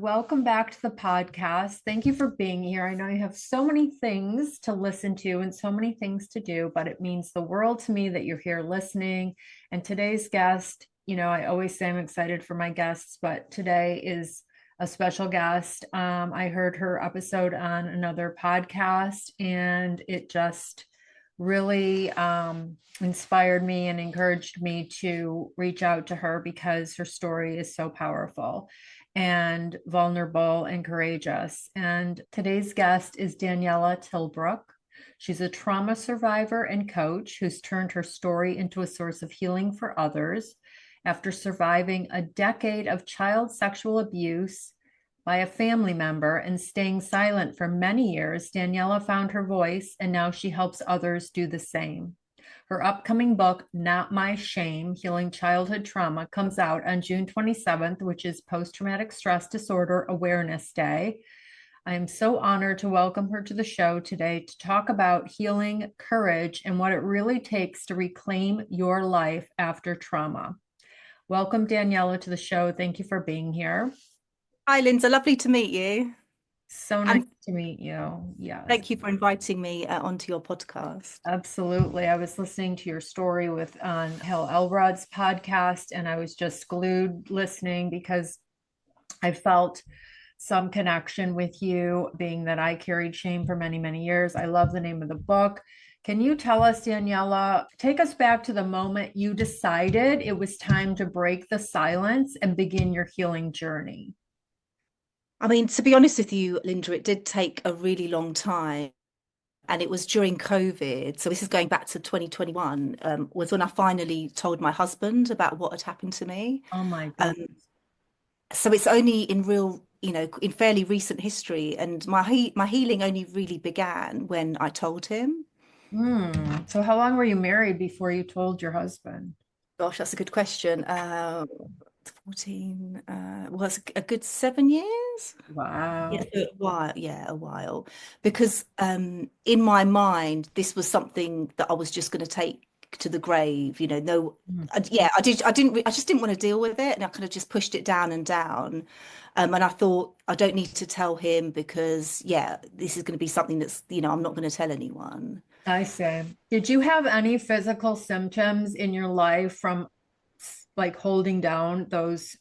Welcome back to the podcast. Thank you for being here. I know you have so many things to listen to and so many things to do, but it means the world to me that you're here listening. And today's guest, I always say I'm excited for my guests, but today is a special guest. I heard her episode on another podcast, and it just really inspired me and encouraged me to reach out to her because her story is so powerful and vulnerable and courageous. And today's guest is Daniela Tilbrook. She's a trauma survivor and coach who's turned her story into a source of healing for others. After surviving a decade of child sexual abuse by a family member and staying silent for many years, Daniela found her voice, and now she helps others do the same. Her upcoming book, Not My Shame, Healing Childhood Trauma, comes out on June 27th, which is Post-Traumatic Stress Disorder Awareness Day. I am so honored to welcome her to the show today to talk about healing, courage, and what it really takes to reclaim your life after trauma. Welcome, Daniela, to the show. Thank you for being here. Hi, Linda. Lovely to meet you. So nice And to meet you. Yes. thank you for inviting me onto your podcast. Absolutely. I was listening to your story with on Hal Elrod's podcast, and I was just glued listening because I felt some connection with you, being that I carried shame for many, many years. I love the name of the book. Can you tell us, Daniela, take us back to the moment you decided it was time to break the silence and begin your healing journey? I mean, to be honest with you, Linda, it did take a really long time. And it was during COVID. So this is going back to 2021, was when I finally told my husband about what had happened to me. Oh my Um, goodness. so it's only in real, in fairly recent history. And my healing only really began when I told him. So how long were you married before you told your husband? Gosh, that's a good question. 14, was a good 7 years. Yeah, Wow. so a while. Yeah, a while. Because in my mind, this was something that I was just going to take to the grave. No, Mm. yeah, I did. I didn't. I just didn't want to deal with it, and I kind of just pushed it down and down. And I thought I don't need to tell him because, yeah, this is going to be something that's, I'm not going to tell anyone. I see. Did you have any physical symptoms in your life from like holding down those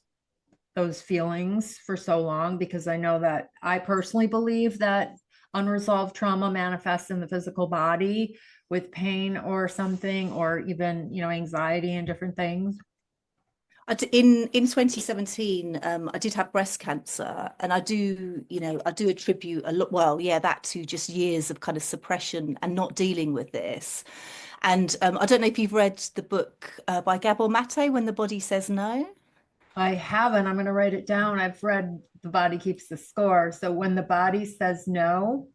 feelings for so long? Because I know that I personally believe that unresolved trauma manifests in the physical body with pain or something, or even, anxiety and different things. In 2017, I did have breast cancer, and I do attribute a lot, well, yeah, that to just years of kind of suppression and not dealing with this. And I don't know if you've read the book by Gabor Mate, When the Body Says No. I haven't. I'm going to write it down. I've read The Body Keeps the Score. So when the body says no,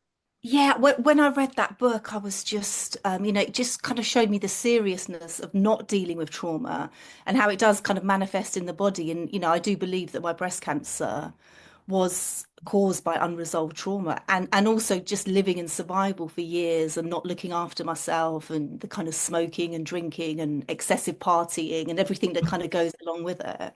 Yeah, when I read that book, I was just, it just kind of showed me the seriousness of not dealing with trauma and how it does kind of manifest in the body. And, I do believe that my breast cancer was caused by unresolved trauma and also just living in survival for years and not looking after myself and the kind of smoking and drinking and excessive partying and everything that kind of goes along with it.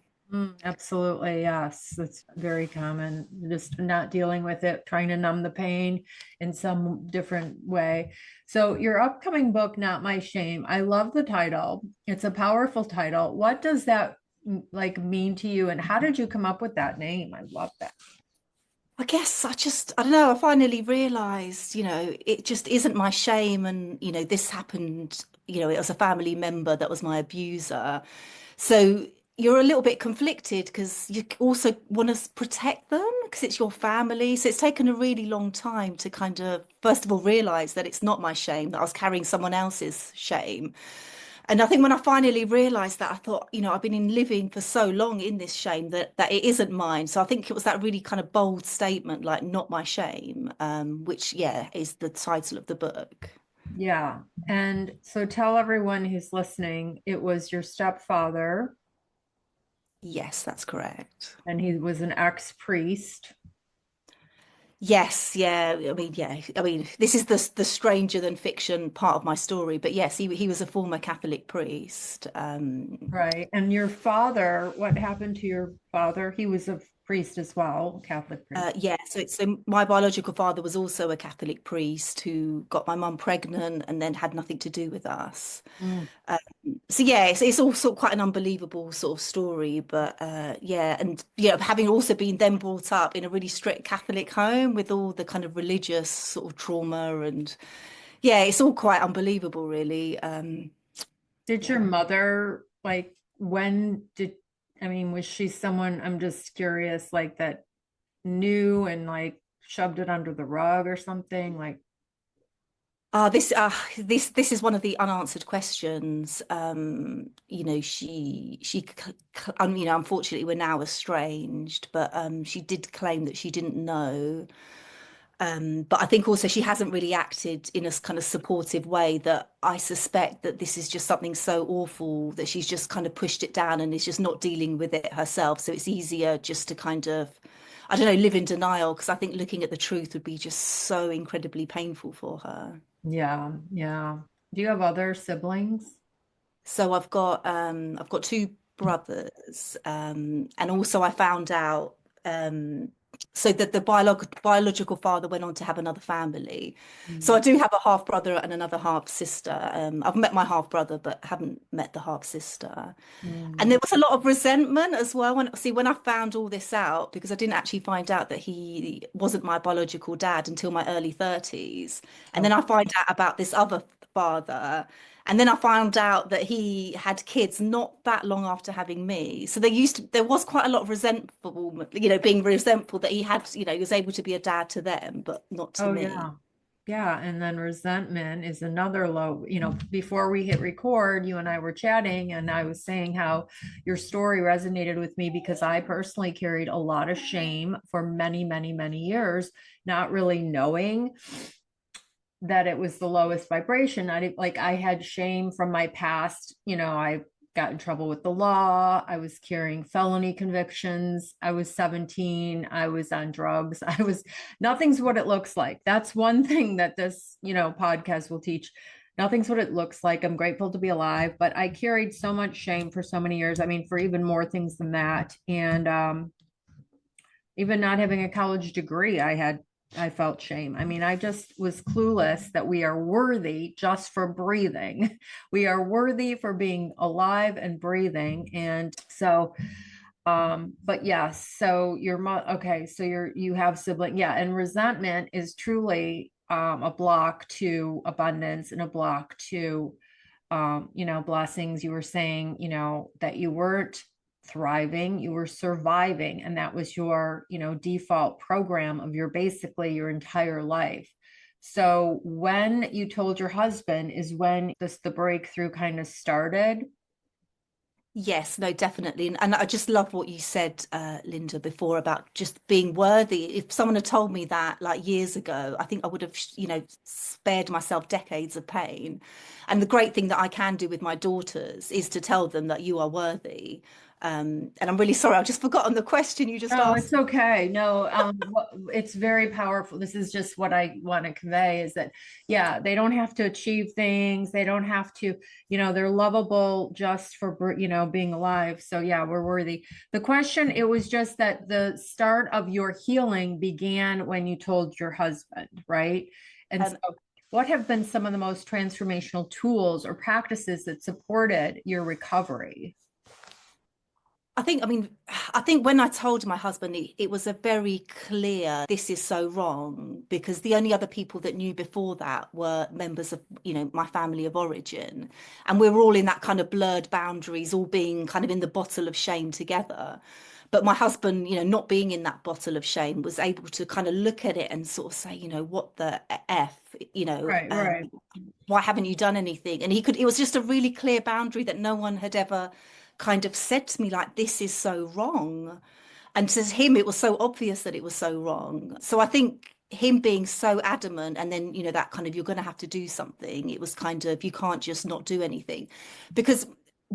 absolutely, yes. It's very common. Just not dealing with it, trying to numb the pain in some different way. So, your upcoming book, Not My Shame, I love the title. It's a powerful title. What does that like mean to you, and how did you come up with that name? I love that. I guess I don't know, I finally realized, it just isn't my shame. And, this happened, it was a family member that was my abuser. So you're a little bit conflicted because you also want to protect them because it's your family. So it's taken a really long time to kind of, first of all, realize that it's not my shame, that I was carrying someone else's shame. And I think when I finally realized that, I thought, I've been in living for so long in this shame that it isn't mine. So I think it was that really kind of bold statement, like, not my shame, which, yeah, is the title of the book. Yeah. And so tell everyone who's listening, it was your stepfather, Yes, that's correct. and he was an ex-priest. Yes, yeah. I mean, yeah. I mean, this is the stranger than fiction part of my story, but yes, he was a former Catholic priest. Right. And your father, what happened to your father? He was a priest as well, Catholic priest. Yeah, so my biological father was also a Catholic priest who got my mum pregnant and then had nothing to do with us. Mm. Um, so yeah, it's also quite an unbelievable sort of story, but yeah, and having also been then brought up in a really strict Catholic home with all the kind of religious sort of trauma, and yeah, it's all quite unbelievable, really. Did your Yeah. mother like when did I mean, was she someone, I'm just curious, like that knew and like shoved it under the rug or something? Like, This is one of the unanswered questions. Unfortunately, we're now estranged, but she did claim that she didn't know. But I think also she hasn't really acted in a kind of supportive way, that I suspect that this is just something so awful that she's just kind of pushed it down and is just not dealing with it herself. So it's easier just to kind of, I don't know, live in denial, because I think looking at the truth would be just so incredibly painful for her. yeah, yeah. Do you have other siblings? So I've got two brothers, and also I found out, so that the biological father went on to have another family. So I Mm. do have a half brother and another half sister. I've met my half brother, but haven't met the half sister. And Mm. there was a lot of resentment as well. When I found all this out, because I didn't actually find out that he wasn't my biological dad until my early 30s. And then Oh, I find out about this other father. And then I found out that he had kids not that long after having me. So there was quite a lot of resentful, being resentful that he had, he was able to be a dad to them, but not to oh me. yeah. Yeah, and then resentment is another low. Before we hit record, you and I were chatting, and I was saying how your story resonated with me because I personally carried a lot of shame for many, many, many years, not really knowing that it was the lowest vibration. I had shame from my past. I got in trouble with the law. I was carrying felony convictions. I was 17. I was on drugs. Nothing's what it looks like. That's one thing that this, podcast will teach. Nothing's what it looks like. I'm grateful to be alive, but I carried so much shame for so many years. I mean, for even more things than that. And even not having a college degree, I felt shame. I mean, I just was clueless that we are worthy just for breathing. We are worthy for being alive and breathing. And so, but yes, so your mom, okay, so you have sibling, yeah, and resentment is truly a block to abundance and a block to blessings. You were saying, that you weren't thriving, you were surviving, and that was your, default program of basically your entire life. So when you told your husband is when the breakthrough kind of started. Yes, no, definitely. And I just love what you said, Linda, before about just being worthy. If someone had told me that like years ago, I think I would have, spared myself decades of pain. And the great thing that I can do with my daughters is to tell them that you are worthy. And I'm really sorry, I've just forgotten the question you just Oh, asked. it's okay. No, it's very powerful. This is just what I want to convey is that, yeah, they don't have to achieve things. They don't have to, they're lovable just for, being alive. So yeah, we're worthy. The question, it was just that the start of your healing began when you told your husband, right? And so Um, what have been some of the most transformational tools or practices that supported your recovery? I think when I told my husband, it was a very clear, this is so wrong, because the only other people that knew before that were members of, my family of origin. And we were all in that kind of blurred boundaries, all being kind of in the bottle of shame together. But my husband, not being in that bottle of shame, was able to kind of look at it and sort of say, what the F, Right, right. why haven't you done anything? And it was just a really clear boundary that no one had ever kind of said to me, like, this is so wrong. And to him, it was so obvious that it was so wrong. So I think him being so adamant, and then, that kind of, you're going to have to do something. It was kind of, you can't just not do anything. Because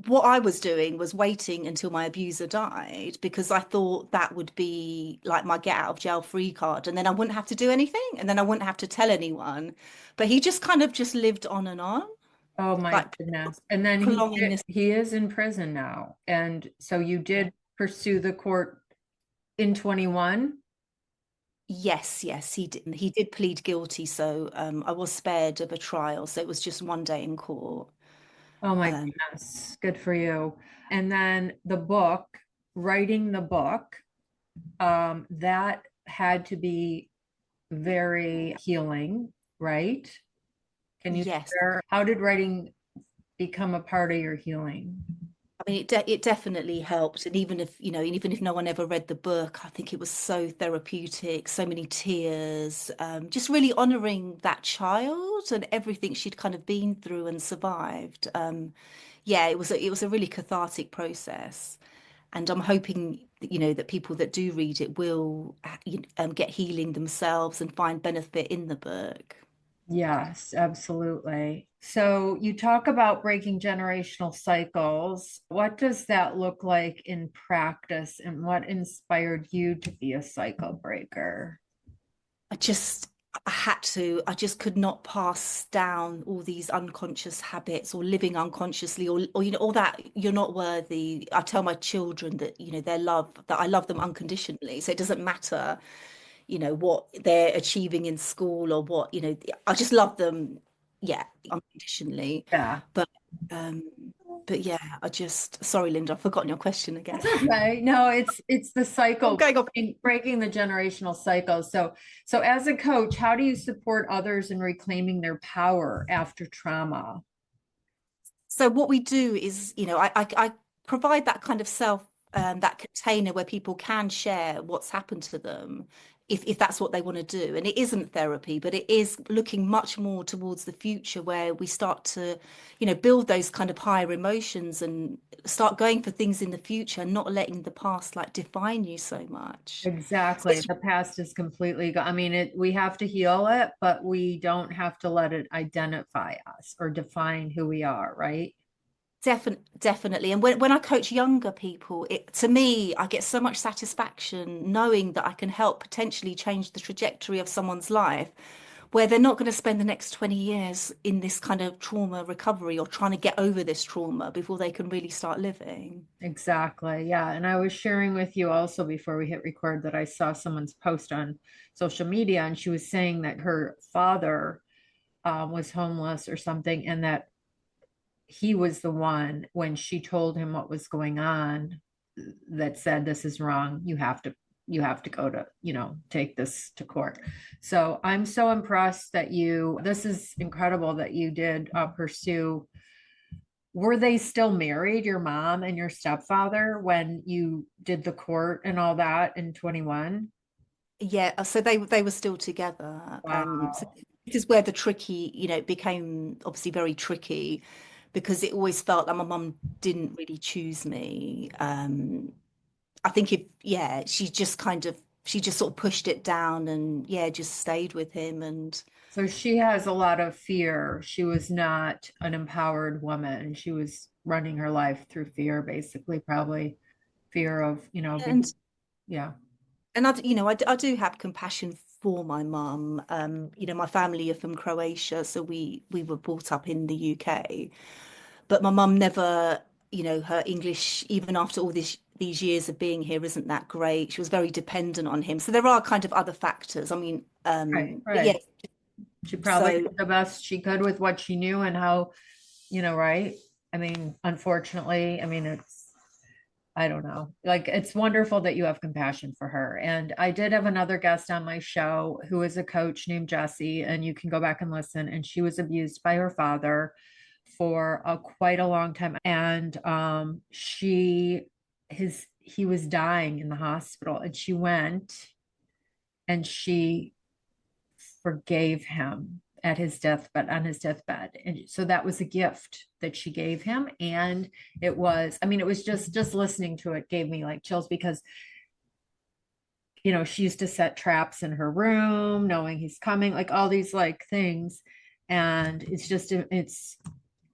what I was doing was waiting until my abuser died, because I thought that would be like my get out of jail free card. And then I wouldn't have to do anything. And then I wouldn't have to tell anyone. But he just kind of just lived on, Oh my like goodness. And then prolonging this. he is in prison now. And so you did pursue the court. in 21? Yes, yes, he did plead guilty, so I was spared of a trial, so it was just one day in court. Oh my Um, goodness, good for you. And then the book, writing the book, that had to be very healing, right? Can you yes, share how did writing become a part of your healing? I mean, it definitely helped. And even if, even if no one ever read the book, I think it was so therapeutic, so many tears, just really honoring that child and everything she'd kind of been through and survived. Yeah, it was a really cathartic process. And I'm hoping, that people that do read it will get healing themselves and find benefit in the book. Yes, absolutely. So you talk about breaking generational cycles. What does that look like in practice, and what inspired you to be a cycle breaker? I just I just could not pass down all these unconscious habits or living unconsciously or all that you're not worthy. I tell my children that, that I love them unconditionally. So it doesn't matter, what they're achieving in school or what, I just love them, yeah, unconditionally. Yeah. But um but yeah, sorry, Linda, I've forgotten your question again. That's okay. No, it's the I'm cycle, going off. breaking the generational cycle. So as a coach, how do you support others in reclaiming their power after trauma? So what we do is, I provide that kind of that container where people can share what's happened to them, if that's what they want to do. And it isn't therapy, but it is looking much more towards the future where we start to, build those kind of higher emotions and start going for things in the future, not letting the past like define you so much. So Exactly. it's The past is completely I mean, we have to heal it, but we don't have to let it identify us or define who we are, right? Definitely. And when I coach younger people, to me, I get so much satisfaction knowing that I can help potentially change the trajectory of someone's life where they're not going to spend the next 20 years in this kind of trauma recovery or trying to get over this trauma before they can really start living. Exactly. Yeah. And I was sharing with you also before we hit record that I saw someone's post on social media, and she was saying that her father was homeless or something, and that he was the one, when she told him what was going on, that said, this is wrong. You have to go to, take this to court. So I'm so impressed that this is incredible that you did pursue. Were they still married, your mom and your stepfather, when you did the court and all that in 21? Yeah, so they were still together. So Wow. this is where the tricky, it became obviously very tricky because it always felt like my mum didn't really choose me. I think yeah, she just sort of pushed it down and yeah, just stayed with him. And So she has a lot of fear. She was not an empowered woman. She was running her life through fear, basically, probably fear of, and yeah. I do have compassion for my mum. My family are from Croatia, so we were brought up in the UK. But my mum never, her English, even after all these years of being here, isn't that great. She was very dependent on him. So there are kind of other factors. I mean, Right, but yeah, right. She probably so did the best she could with what she knew and how, right? I mean, unfortunately, I mean, I don't know. Like, it's wonderful that you have compassion for her. And I did have another guest on my show who is a coach named Jessie, and you can go back and listen. And she was abused by her father for quite a long time. And he was dying in the hospital, and she went and she forgave him at his deathbed, on his deathbed. And so that was a gift that she gave him. And I mean, it was just listening to it gave me like chills, because she used to set traps in her room knowing he's coming, like all these like things. And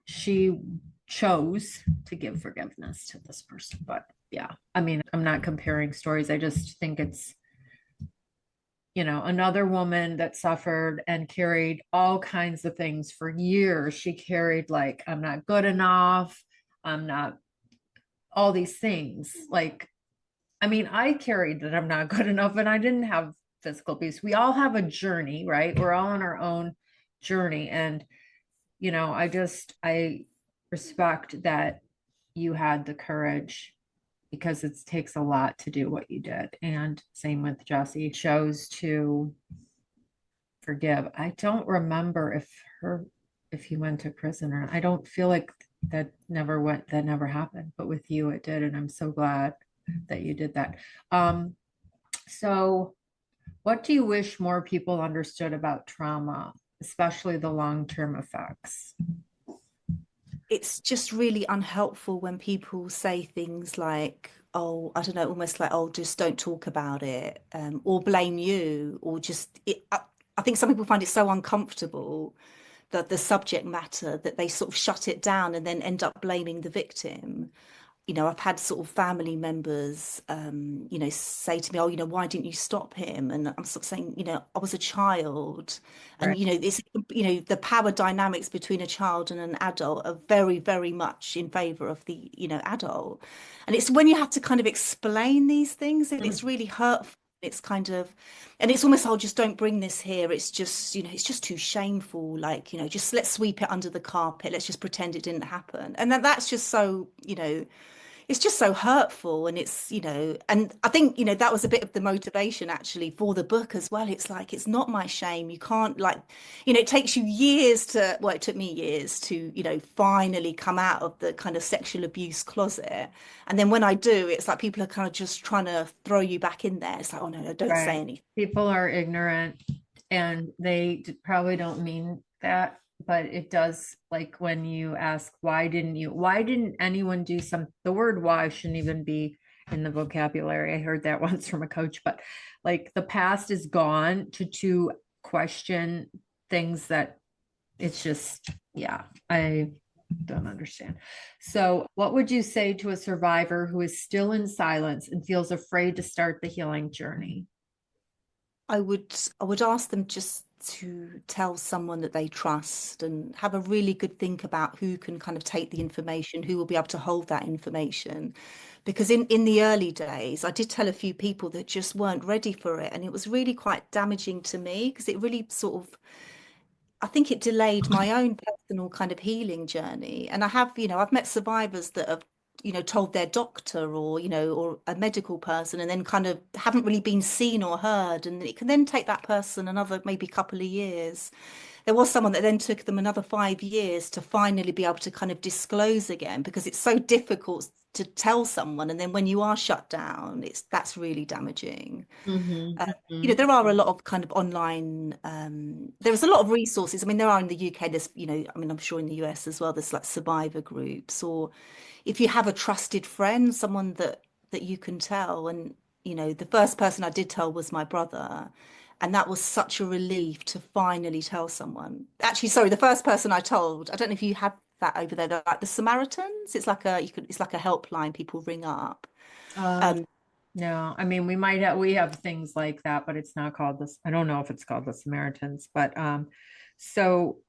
she chose to give forgiveness to this person. But yeah, I mean, I'm not comparing stories. I just think it's another woman that suffered and carried all kinds of things for years. She carried, like, I'm not good enough. I'm not, all these things. Like, I mean, I carried that I'm not good enough and I didn't have physical abuse. We all have a journey, right? We're all on our own journey. And, I respect that you had the courage because it takes a lot to do what you did. And same with Jesse, chose to forgive. I don't remember if he went to prison or I don't feel like that never happened, but with you it did, and I'm so glad that you did that. Um, so what do you wish more people understood about trauma, especially the long-term effects? It's just really unhelpful when people say things like, oh, I don't know, almost like, oh, just don't talk about it, or blame you, or just I think some people find it so uncomfortable that the subject matter that they sort of shut it down and then end up blaming the victim. I've had sort of family members, say to me, oh, why didn't you stop him? And I'm sort of saying, I was a child. And, Right. the power dynamics between a child and an adult are very, very much in favor of the, adult. And it's when you have to kind of explain these things, it's really hurtful. It's kind of, and it's almost, oh, just don't bring this here. It's just, it's just too shameful. Like, just let's sweep it under the carpet. Let's just pretend it didn't happen. And then that's just so, it's just so hurtful. And it's, and I think, that was a bit of the motivation actually for the book as well. It's like, it's not my shame. You can't like, it takes you years to, well, it took me years to, finally come out of the kind of sexual abuse closet. And then when I do, it's like people are kind of just trying to throw you back in there. It's like, oh no, no, don't say Right. anything. People are ignorant and they probably don't mean that, but it does, like when you ask, why didn't anyone do the word why shouldn't even be in the vocabulary. I heard that once from a coach, but like the past is gone to question things that it's just, yeah, I don't understand. So, what would you say to a survivor who is still in silence and feels afraid to start the healing journey? I would ask them just to tell someone that they trust and have a really good think about who can kind of take the information, who will be able to hold that information. Because in the early days, I did tell a few people that just weren't ready for it. And it was really quite damaging to me because it really sort of I think it delayed my own personal kind of healing journey. And I have, I've met survivors that have, told their doctor or, or a medical person and then kind of haven't really been seen or heard. And it can then take that person another maybe couple of years. There was someone that then took them another 5 years to finally be able to kind of disclose again because it's so difficult to tell someone. And then when you are shut down, that's really damaging. Mm-hmm, Uh, mm-hmm. there are a lot of kind of online, there's a lot of resources. I mean, there are in the UK, there's, I mean, I'm sure in the US as well, there's like survivor groups, or if you have a trusted friend, someone that you can tell. And, the first person I did tell was my brother. And that was such a relief to finally tell someone. Actually, sorry, the first person I told, I don't know if you have that over there, they're like the Samaritans. It's like a helpline people ring up. Uh, Um, no, I mean we have things like that, but it's not called this. I don't know if it's called the Samaritans, but so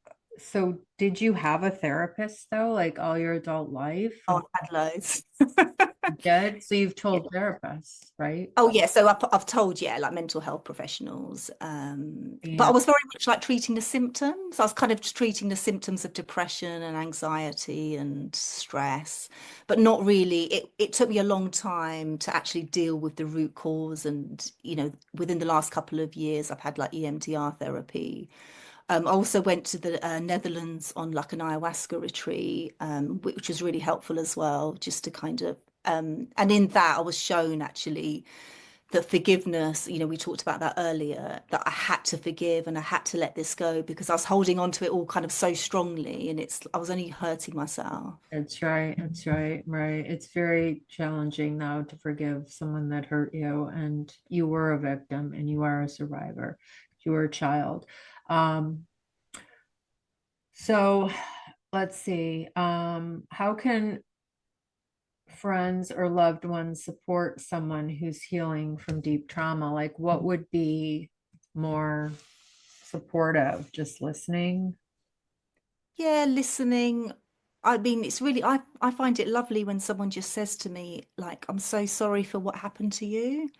so did you have a therapist though, like all your adult life? oh, I've had loads. You did? So you've told therapists, right? Oh yeah, so I've told, yeah, like mental health professionals. But I Yeah. was very much like treating the symptoms. I was kind of just treating the symptoms of depression and anxiety and stress, but not really. It took me a long time to actually deal with the root cause. And, within the last couple of years, I've had like EMDR therapy. I also went to the Netherlands on like an ayahuasca retreat, which was really helpful as well, just to kind of, and in that I was shown actually that forgiveness, we talked about that earlier, that I had to forgive and I had to let this go because I was holding on to it all kind of so strongly and I was only hurting myself. That's right. That's right. Right. It's very challenging now to forgive someone that hurt you, and you were a victim and you are a survivor. You were a child. Um, so let's see. How can friends or loved ones support someone who's healing from deep trauma? Like, what would be more supportive? Just listening? Yeah, listening. I mean, it's really, I find it lovely when someone just says to me, like, I'm so sorry for what happened to you.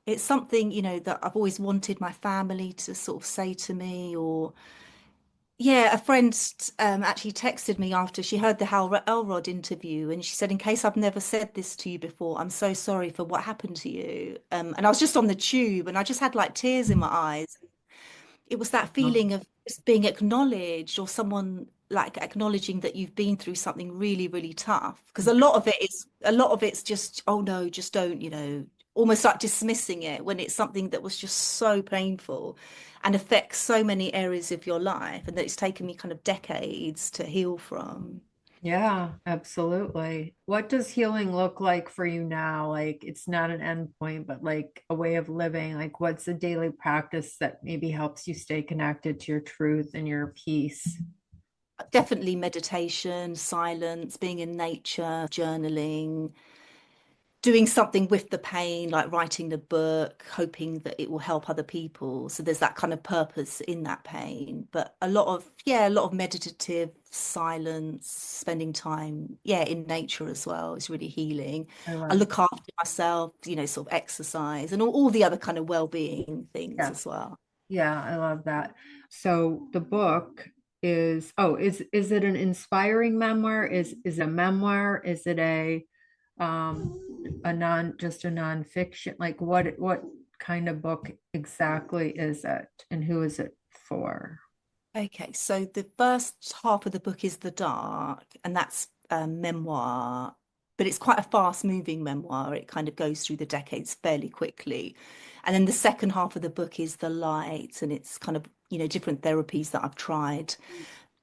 It's something, that I've always wanted my family to sort of say to me, or yeah, a friend actually texted me after she heard the Hal Elrod interview, and she said, "In case I've never said this to you before, I'm so sorry for what happened to you." And I was just on the tube, and I just had like tears in my eyes. It was that feeling of just being acknowledged, or someone like acknowledging that you've been through something really, really tough. Because a lot of it's just, oh no, just don't, almost like dismissing it when it's something that was just so painful and affects so many areas of your life, and that it's taken me kind of decades to heal from. Yeah, absolutely. What does healing look like for you now? Like it's not an end point, but like a way of living. Like what's a daily practice that maybe helps you stay connected to your truth and your peace? Definitely meditation, silence, being in nature, journaling, doing something with the pain, like writing the book, hoping that it will help other people. So there's that kind of purpose in that pain. But a lot of meditative silence, spending time, yeah, in nature as well is really healing. I I love. look after myself, sort of exercise and all the other kind of well-being things Yeah. as well. Yeah, I love that. So the book is it an inspiring memoir? Is it a memoir? Is it a non just a nonfiction? Like what kind of book exactly is it and who is it for? Okay, so the first half of the book is the dark, and that's a memoir, but it's quite a fast-moving memoir. It kind of goes through the decades fairly quickly. And then the second half of the book is the light, and it's kind of, different therapies that I've tried,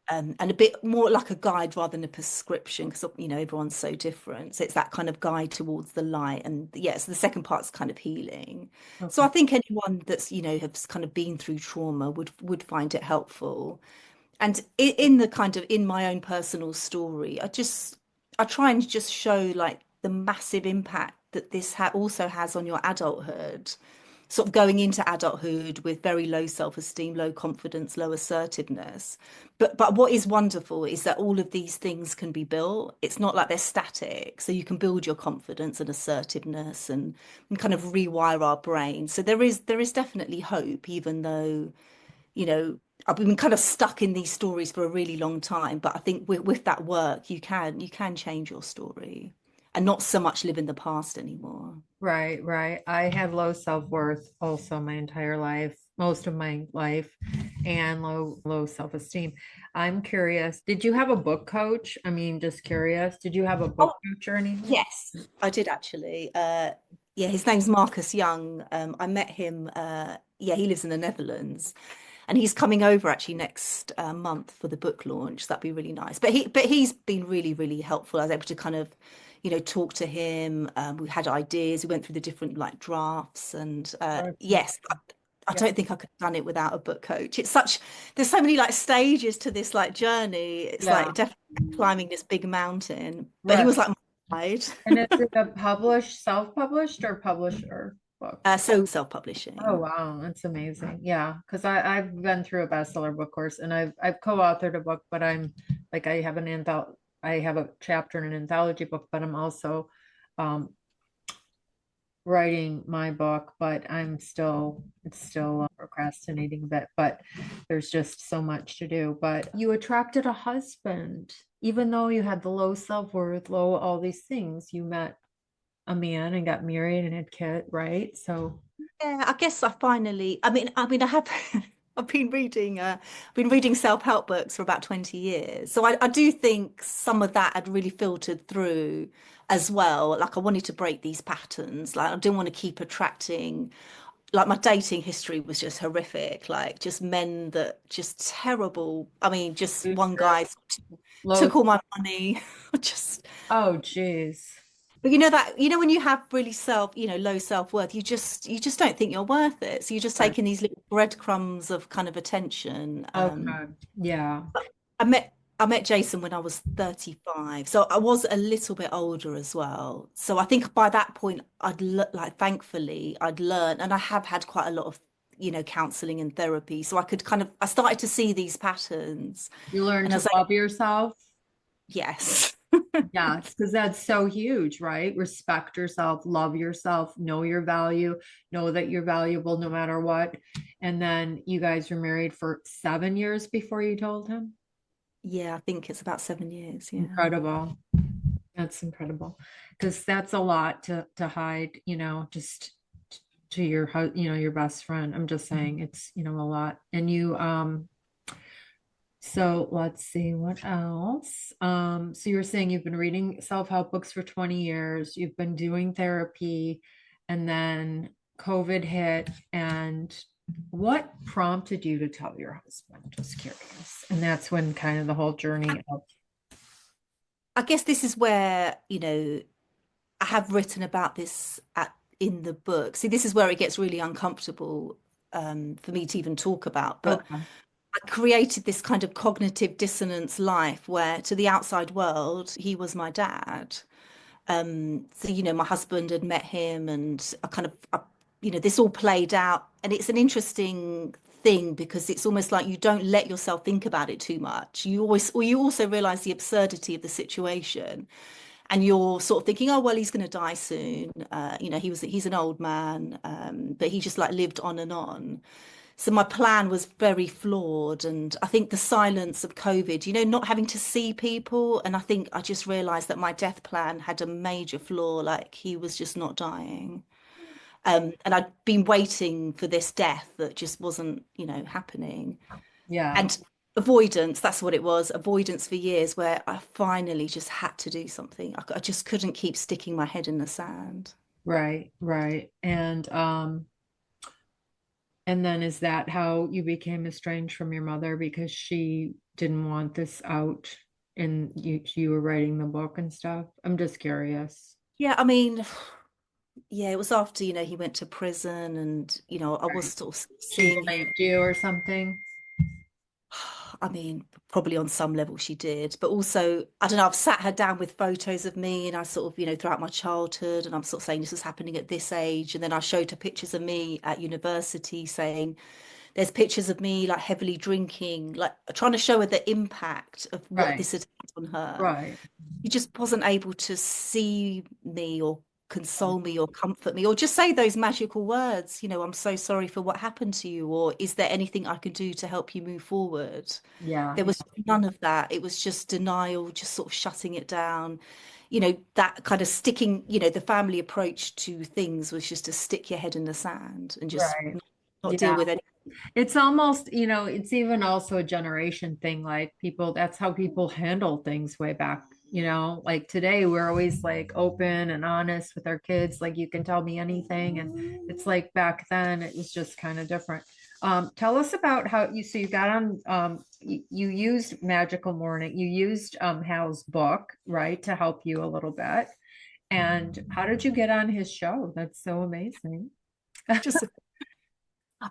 and a bit more like a guide rather than a prescription, because, everyone's so different. So it's that kind of guide towards the light. And yes, the second part's kind of healing. So Okay. I think anyone that's, has kind of been through trauma would find it helpful. And in the kind of in my own personal story, I try and just show like the massive impact that this ha also has on your adulthood, sort of going into adulthood with very low self-esteem, low confidence, low assertiveness. But what is wonderful is that all of these things can be built. It's not like they're static. So you can build your confidence and assertiveness, and kind of rewire our brain. So there is definitely hope, even though you know, I've been kind of stuck in these stories for a really long time, but I think with that work, you can change your story and not so much live in the past anymore. Right, right. I had low self-worth also my entire life, most of my life, and low self-esteem. I'm curious, did you have a book coach? I mean, just curious. Did you have a book Oh, coach or anything? yes, I did actually. Yeah, his name's Marcus Young. I met him. Yeah, he lives in the Netherlands, and he's coming over actually next month for the book launch. That'd be really nice. But he's been really, really helpful. I was able to kind of, talk to him. We had ideas. We went through the different like drafts, and That's yes, amazing. I Yeah, don't think I could have done it without a book coach. There's so many like stages to this like journey. It's yeah, like definitely climbing this big mountain. But he right. was like my guide. And is it a self-published or publisher book? So Oh self-publishing. wow, that's amazing. Yeah, because I've been through a bestseller book course and I've co-authored a book, but I'm like I have a chapter in an anthology book, but I'm also um writing my book, but it's still procrastinating a bit, but there's just so much to do. But you attracted a husband, even though you had the low self-worth, low all these things, you met a man and got married and had kid, right? So Yeah, I guess I have I've been reading self-help books for about 20 years. So I do think some of that had really filtered through as well. Like I wanted to break these patterns. Like I didn't want to keep attracting, like my dating history was just horrific. Like just men that just terrible. I mean, just one abusive, guy low. took all my money. Just Oh, geez. But when you have really low self-worth, you just don't think you're worth it. So you're just Right. taking these little breadcrumbs of kind of attention. Okay. Yeah. I met Jason when I was 35. So I was a little bit older as well. So I think by that point like thankfully I'd learned, and I have had quite a lot of, counseling and therapy. So I started to see these patterns, You learn and I to was like, love yourself. Yes. Yes, because that's so huge, right? Respect yourself, love yourself, know your value, know that you're valuable no matter what. And then you guys were married for 7 years before you told him. Yeah, I think it's about 7 years. Yeah. Incredible. That's incredible. Because that's a lot to hide, just to your best friend. I'm just saying it's, a lot. And so let's see what else. So you were saying you've been reading self-help books for 20 years, you've been doing therapy, and then COVID hit. And what prompted you to tell your husband? Just curious. And that's when kind of the whole journey of, I guess this is where, I have written about this in the book. See, this is where it gets really uncomfortable for me to even talk about. But okay, I created this kind of cognitive dissonance life where to the outside world, he was my dad. So, my husband had met him and this all played out. And it's an interesting thing because it's almost like you don't let yourself think about it too much. Or you also realize the absurdity of the situation. And you're sort of thinking, oh, well, he's going to die soon. He's an old man, but he just like lived on and on. So my plan was very flawed. And I think the silence of COVID, not having to see people. And I think I just realized that my death plan had a major flaw, like he was just not dying. And I'd been waiting for this death that just wasn't, happening. yeah, And avoidance, that's what it was, avoidance for years, where I finally just had to do something. I just couldn't keep sticking my head in the sand. right, right. And then is that how you became estranged from your mother because she didn't want this out and you were writing the book and stuff? I'm just curious. Yeah, I mean, yeah, it was after, he went to prison and, I was Right. sort of She seeing him. blamed you or something? I mean, probably on some level she did, but also, I don't know, I've sat her down with photos of me and I sort of, throughout my childhood, and I'm sort of saying this was happening at this age. And then I showed her pictures of me at university saying, there's pictures of me like heavily drinking, like trying to show her the impact of what Right, this had had on her. right. He just wasn't able to see me or console me or comfort me or just say those magical words, I'm so sorry for what happened to you, or is there anything I can do to help you move forward? Yeah, There was none of that. It was just denial, just sort of shutting it down. That kind of sticking, the family approach to things was just to stick your head in the sand and just right. not deal Yeah. with any. It's almost, it's even also a generation thing. Like people, that's how people handle things way back. Like today, we're always like open and honest with our kids. Like you can tell me anything. And it's like back then, it was just kind of different. Tell us about how so you got on, you used Magical Morning, you used Hal's book, right, to help you a little bit. And how did you get on his show? That's so amazing. Just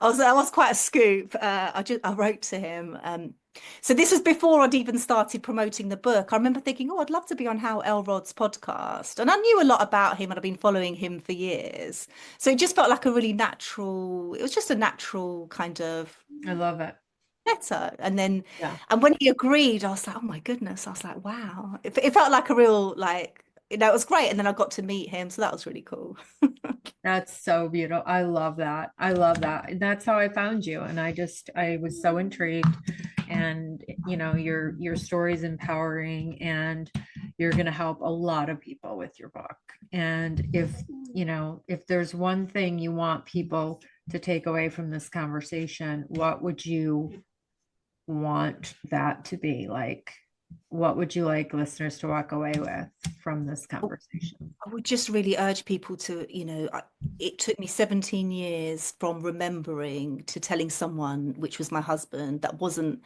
that was quite a scoop. I wrote to him. So this was before I'd even started promoting the book. I remember thinking, oh, I'd love to be on Hal Elrod's podcast, and I knew a lot about him, and I've been following him for years. So it just felt like a really natural. It was just a natural kind of I love it. letter. And then, Yeah. and when he agreed, I was like, oh my goodness. I was like, wow. It felt like a real like. It was great. And then I got to meet him, so that was really cool. That's so beautiful. I love that. I love that. And that's how I found you. And I was so intrigued. And your story is empowering and you're going to help a lot of people with your book. And if there's one thing you want people to take away from this conversation, what would you want that to be? Like, what would you like listeners to walk away with from this conversation? I would just really urge people to, it took me 17 years from remembering to telling someone, which was my husband, that wasn't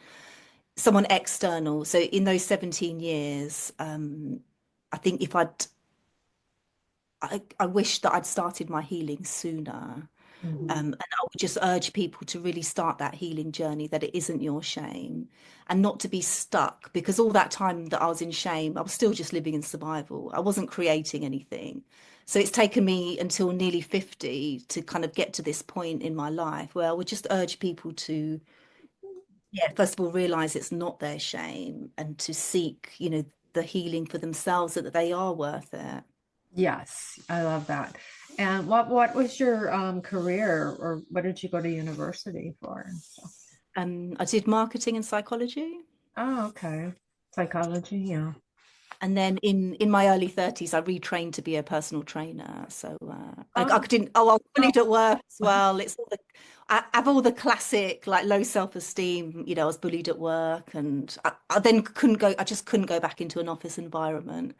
someone external. So in those 17 years, I think I wish that I'd started my healing sooner. Mhm. And I would just urge people to really start that healing journey, that it isn't your shame and not to be stuck because all that time that I was in shame, I was still just living in survival. I wasn't creating anything. So it's taken me until nearly 50 to kind of get to this point in my life where I would just urge people to, yeah, first of all, realize it's not their shame and to seek, the healing for themselves, that they are worth it. Yes, I love that. And what was your career, or what did you go to university for and stuff? I did marketing and psychology. Oh, okay. Psychology, yeah. And then in my early 30s, I retrained to be a personal trainer. So I Oh, didn't. Oh, I was bullied at work as well. It's all the I have all the classic like low self-esteem. You know, I was bullied at work, and I then couldn't go. I just couldn't go back into an office environment.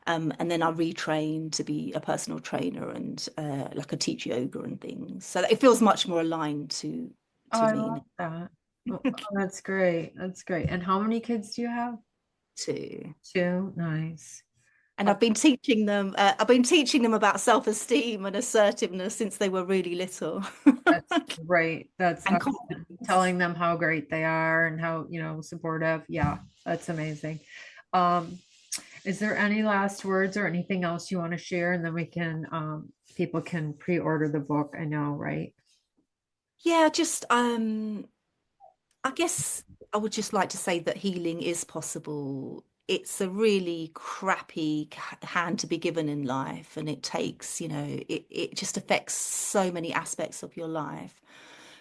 And then I retrained to be a personal trainer and like I teach yoga and things. So it feels much more aligned to I me love that. Oh, that's great. That's great. And how many kids do you have? too. Two. Nice. And Oh, I've been teaching them about self-esteem and assertiveness since they were really little. that's great. That's And awesome. confidence. Telling them how great they are and how, supportive. Yeah, that's amazing. Um, is there any last words or anything else you want to share? And then people can pre-order the book. I know, right? Yeah, just I guess I would just like to say that healing is possible. It's a really crappy hand to be given in life, and it takes, it just affects so many aspects of your life.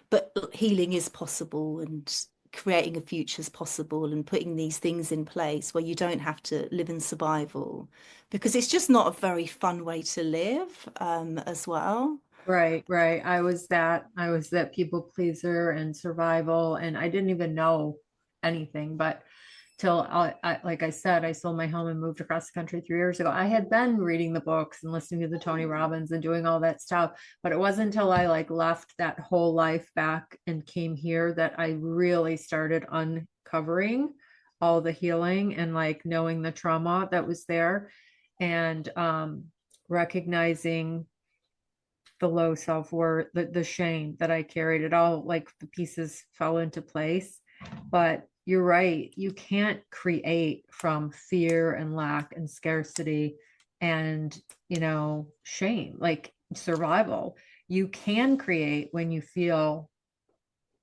But healing is possible, and creating a future is possible, and putting these things in place where you don't have to live in survival, because it's just not a very fun way to live, as well. Right, right. I was that people pleaser and survival, and I didn't even know anything. But till like I said, I sold my home and moved across the country 3 years ago. I had been reading the books and listening to the Tony Robbins and doing all that stuff, but it wasn't until I like left that whole life back and came here that I really started uncovering all the healing and like knowing the trauma that was there and recognizing the low self-worth, the shame that I carried. It all like the pieces fell into place. But you're right, you can't create from fear and lack and scarcity and shame, like survival. You can create when you feel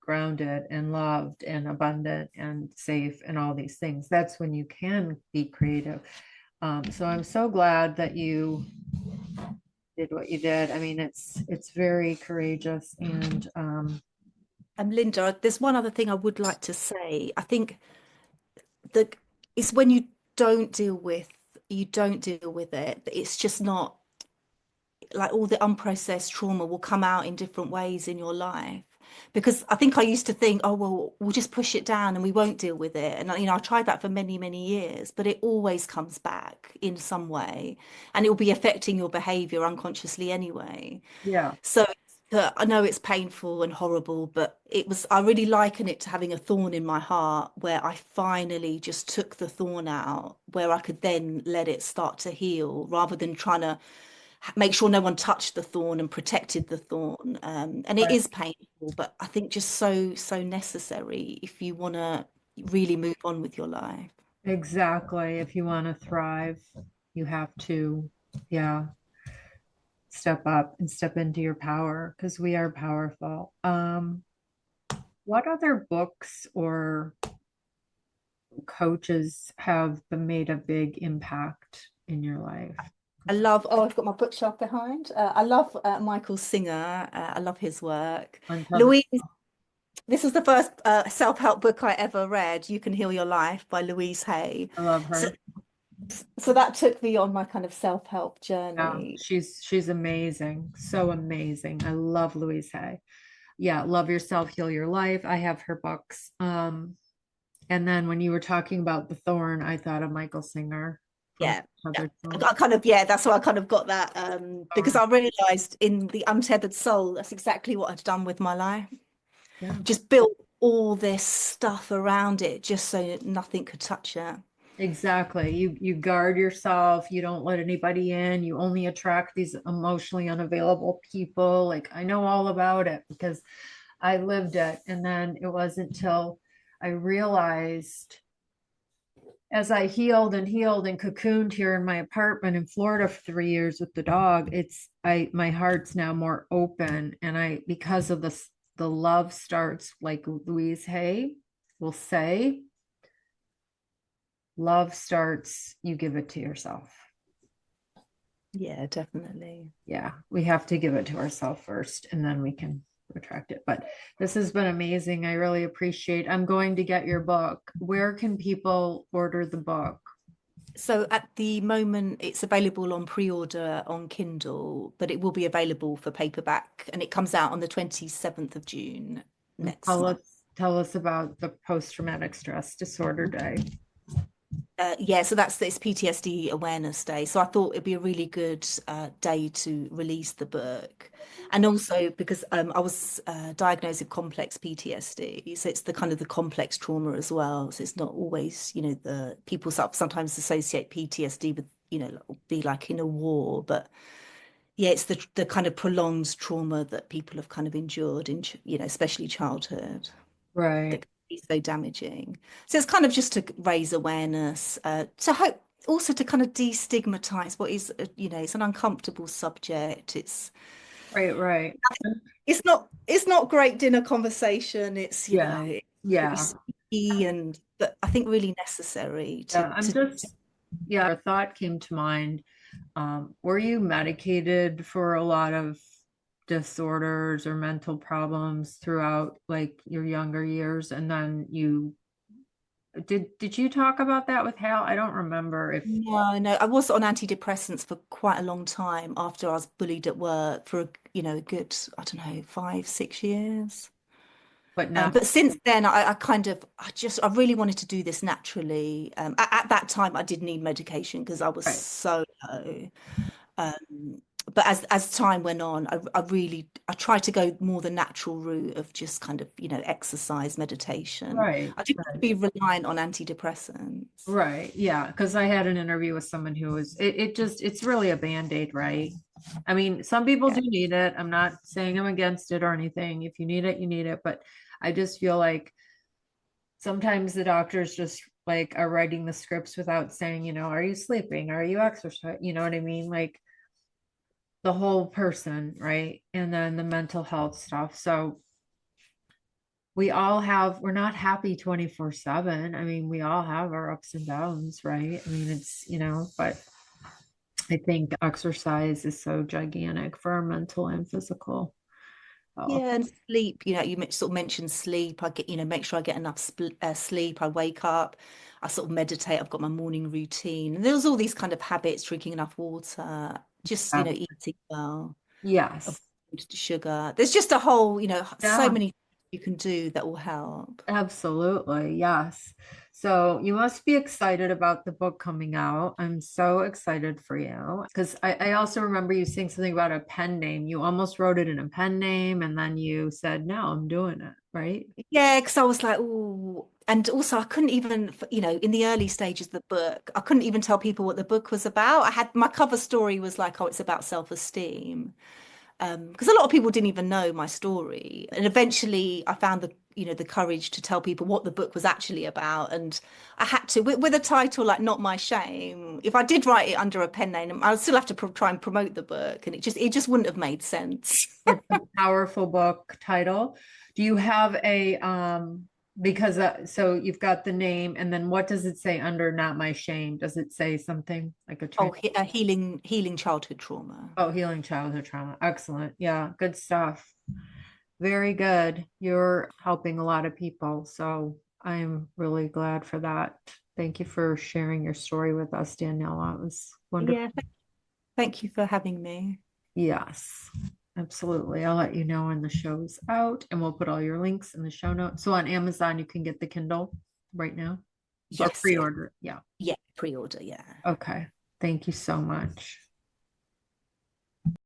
grounded and loved and abundant and safe and all these things. That's when you can be creative. So I'm so glad that you did what you did. I mean, it's very courageous and Linda, there's one other thing I would like to say. I think the it's when you don't deal with it. It's just not like all the unprocessed trauma will come out in different ways in your life. Because I think I used to think, oh, well, we'll just push it down and we won't deal with it. And, I tried that for many, many years, but it always comes back in some way, and it will be affecting your behavior unconsciously anyway. yeah, So I know it's painful and horrible, but I really liken it to having a thorn in my heart where I finally just took the thorn out, where I could then let it start to heal rather than trying to make sure no one touched the thorn and protected the thorn. And it right. is painful, but I think just so, so necessary if you want to really move on with your life. Exactly. If you want to thrive, you have to, yeah, step up and step into your power because we are powerful. What other books or coaches have made a big impact in your life? I've got my bookshelf behind. I love Michael Singer. I love his work. Uncover. Louise, this was the first self-help book I ever read, You Can Heal Your Life by Louise Hay. I love So, her. so that took me on my kind of self-help Yeah, journey. she's amazing. So amazing. I love Louise Hay. Yeah, Love Yourself, Heal Your Life. I have her books. And then when you were talking about the thorn, I thought of Michael Singer from Yeah. Yeah. Covered Song. I kind of, yeah, that's why I kind of got that because Oh, I realized in The Untethered Soul, that's exactly what I'd done with my life. yeah. Just built all this stuff around it just so nothing could touch it. Exactly. You guard yourself, you don't let anybody in, you only attract these emotionally unavailable people. Like I know all about it because I lived it. And then it wasn't until I realized as I healed and cocooned here in my apartment in Florida for 3 years with the dog, my heart's now more open. And because of this, the love starts like Louise Hay will say, love starts, you give it to yourself. Yeah, definitely. Yeah, we have to give it to ourselves first and then we can retract it. But this has been amazing. I really appreciate. I'm going to get your book. Where can people order the book? So at the moment, it's available on pre-order on Kindle, but it will be available for paperback, and it comes out on the 27th of June And next month. tell us about the post-traumatic stress disorder day. Yeah, so that's this PTSD Awareness Day. So I thought it'd be a really good day to release the book. And also because I was diagnosed with complex PTSD. So it's the kind of the complex trauma as well. So it's not always, the people sometimes associate PTSD with, be like in a war. But yeah, it's the kind of prolonged trauma that people have kind of endured in, especially childhood that Right. can be so damaging. So it's kind of just to raise awareness, to hope also to kind of destigmatize what is, it's an uncomfortable subject. Right, right. It's not great dinner conversation. It's, Yeah. really Yeah. sticky and but I think really necessary Yeah. I'm to just, yeah, a thought came to mind. Were you medicated for a lot of disorders or mental problems throughout like your younger years? And then you did you talk about that with Hal? I don't remember if, no, I was on antidepressants for quite a long time after I was bullied at work for a good, I don't know, 5, 6 years. but now, But since then, I really wanted to do this naturally. At that time, I did need medication because I was right, so low. Um, but as time went on, I tried to go more the natural route of just kind of, exercise, meditation. right, I didn't want to right. be reliant on antidepressants. Right. Yeah. Because I had an interview with someone who was, it just, it's really a band-aid, right? I mean, some people Yeah. do need it. I'm not saying I'm against it or anything. If you need it, you need it. But I just feel like sometimes the doctors just like are writing the scripts without saying, are you sleeping? Are you exercising? You know what I mean? Like the whole person, right? And then the mental health stuff. So we're not happy 24/7. I mean, we all have our ups and downs, right? I mean, it's, but I think exercise is so gigantic for our mental and physical health. Yeah, and sleep, you sort of mentioned sleep. I get, make sure I get enough sleep. I wake up, I sort of meditate. I've got my morning routine. And there's all these kind of habits, drinking enough water, just, Yeah. eating well, Yes. avoid sugar. There's just a whole, so Yeah. many things you can do that will help. Absolutely. Yes. So you must be excited about the book coming out. I'm so excited for you because I also remember you saying something about a pen name. You almost wrote it in a pen name and then you said, no, I'm doing it. Right. Yeah, because I was like, oh, and also I couldn't even, in the early stages of the book, I couldn't even tell people what the book was about. I had my cover story was like, oh, it's about self-esteem. Because a lot of people didn't even know my story. And eventually I found the courage to tell people what the book was actually about. And I had to, with a title like Not My Shame, if I did write it under a pen name, I would still have to try and promote the book. And it just wouldn't have made sense. It's a powerful book title. Do you have a because so you've got the name and then what does it say under Not My Shame? Does it say something like a Oh, trans healing childhood trauma. oh, healing childhood trauma. Excellent. Yeah, good stuff. Very good. You're helping a lot of people, so I'm really glad for that. Thank you for sharing your story with us, Daniela. It was wonderful. Yeah, thank you for having me. Yes, absolutely. I'll let you know when the show's out, and we'll put all your links in the show notes. So on Amazon, you can get the Kindle right now or Yes, yes. pre-order. Yeah. Yeah, pre-order, yeah. Okay. Thank you so much.